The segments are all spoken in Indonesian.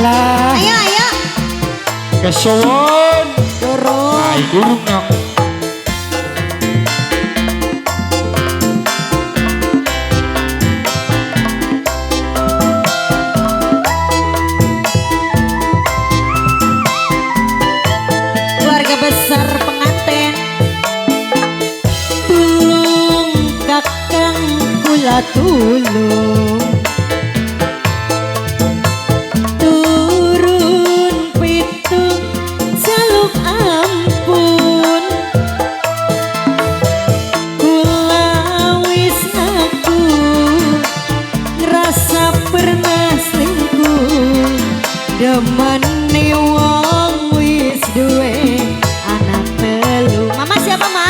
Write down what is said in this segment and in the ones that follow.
Alah. Ayo ayo. Kesuwun. Turun. Ai gurung nok. Keluarga besar pengantin. Tulung kakang kula tulung. Turun pitung jaluk ampun. Kula wis ngaku ngerasa pernah selingkuh. Demene wong wis duwe anak telu. Mama siapa, Ma?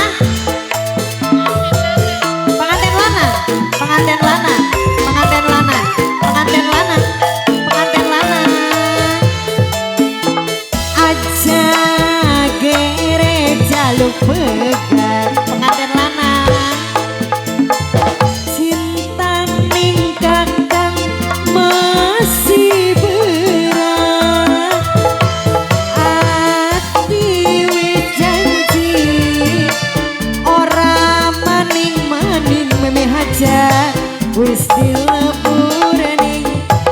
Pengantin lanang, pengantin lanang, pengantin lanang, pengantin lanang, pengantin lanang. Aja gere jaluk pegat, pengantin lanang. Cinta ning kakang masih berat. Ati wis janji ora maning-maning meme haja. Wis dilebur ning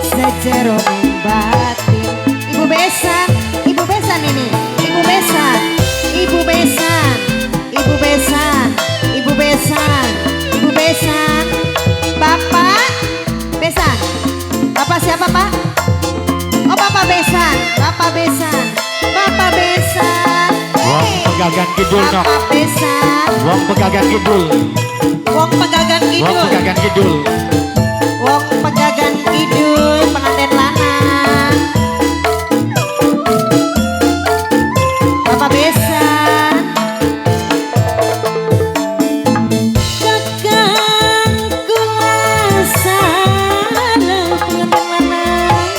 sajeroning batin. Ibu besan, ibu besan ini. Ibu besan, ibu besan, ibu besan, ibu besan, ibu besan. Bapak besan. Bapak siapa, Pak? Oh, Bapak besan, Bapak besan, Bapak besan. Wong pegagan kidul nok. Bapak besan. Wong pegagan kidul. Wong pegagan Wong kidul. pegagan kidul. Wong pegagan kidul pengantin lanang. Bapak besan. Kakang kula salah pengantin lanang.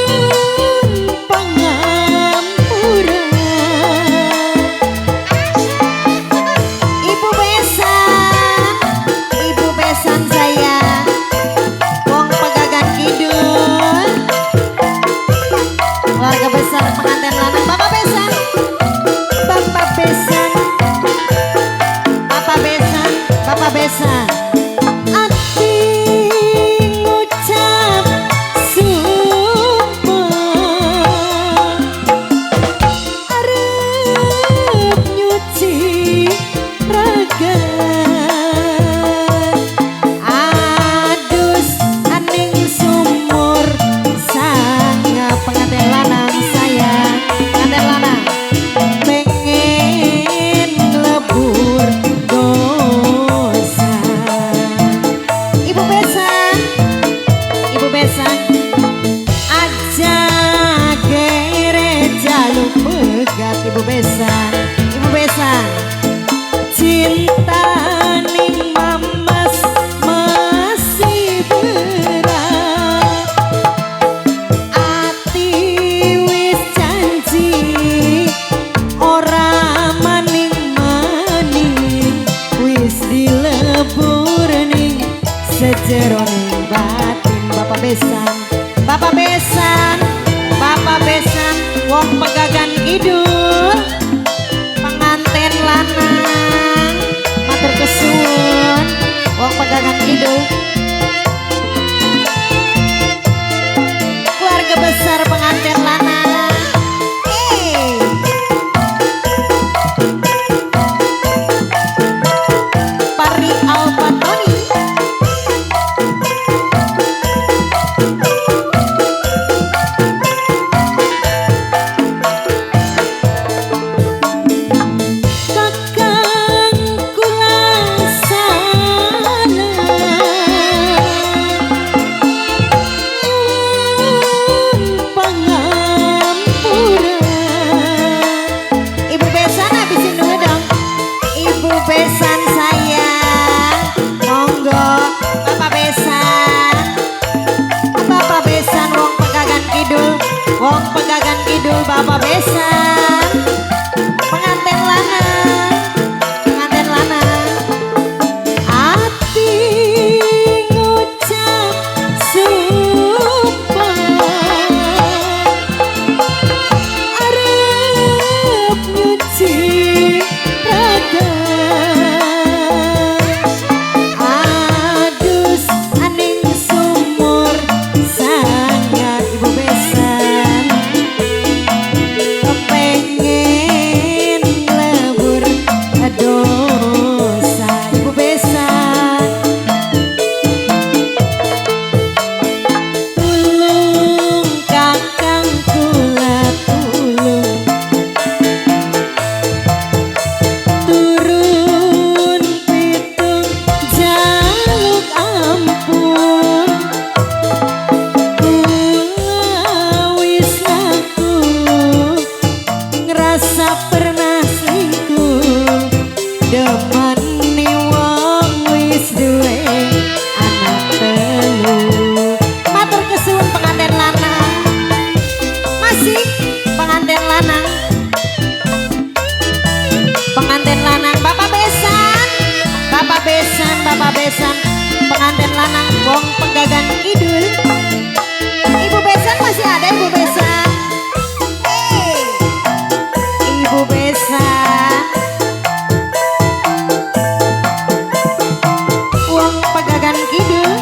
Nyuwun pangampura. Ibu besan, ibu besan saya, wong pegagan kidul, keluarga besar pengantin lanang. Bapak besan, bapak besan, bapak besan, bapak besan. Ati ngucap sumpah, arep nyuci raga. Adus aning sumur sanga pengantin lanang saya, pengantin lanang pengen lebur dosa. Ibu besan, ibu besan. Aja gere jaluk pegat. Ibu besan, ibu besan. Cinta ning mamas masih berat. Ati wis janji ora maning-maning. Wis dilebur ning sejeroning batin. Bapak besan, bapak besan, bapak besan. Wong pegagan kidul pengantin lanang. Matur kesuwun wong pegagan kidul, keluarga besar pengantin lanang. Pari Alpatoni. Kakang kula salah. Nyuwun pangampura. Ibu besan habisin dulu dong. Ibu besan saya, monggo. Bapak besan, bapak besan. Wong pegagan kidul, wong pegagan kidul. Bapak besan, pengantin lanang, pengantin lanang. Ati ngucap sumpah. arep nyuci raga adus aning sumur sanga ibu besan kepengen lebur dosa ibu besan tulung kakang kula tulung turun pitung jaluk ampun kula wis ngaku ngerasa pernah selingkuh demeni wong wis duwe anak telu matur kesuwun pengantin lanang masih pengantin lanang bapak besan pengantin lanang wong Pegagan Kidul ibu besan masih ada ibu besan ibu besan wong Pegagan Kidul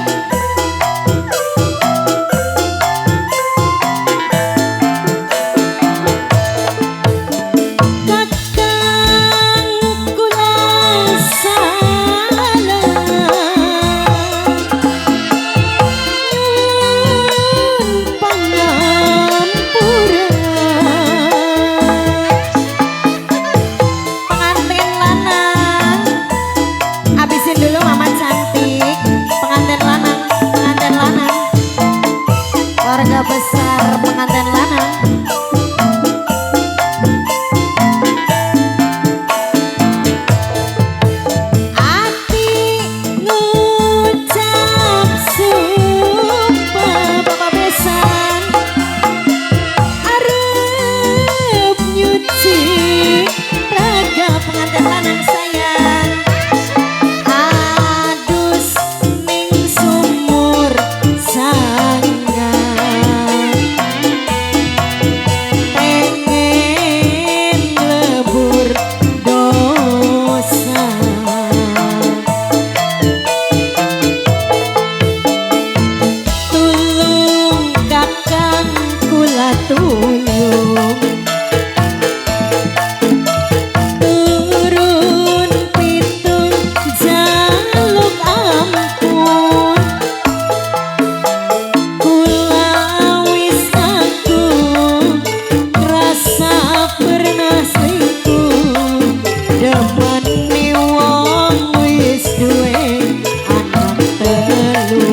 kakang kula salah nyuwun pangampura pengantin lanang abisin dulu mama cantik pengantin lanang keluarga besar pengantin lanang ati ngucap sumpah bapak besan arep nyuci raga pengantin lanang sayang adus ning sumur sanga pengen lebur dosa tulung kakang kula tulung turun pitung jaluk ampun kula wis aku rasa pernah selingkuh demeni wong wis duwe anak telu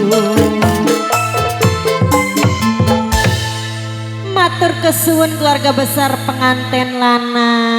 matur kesuwun keluarga besar pengantin lanang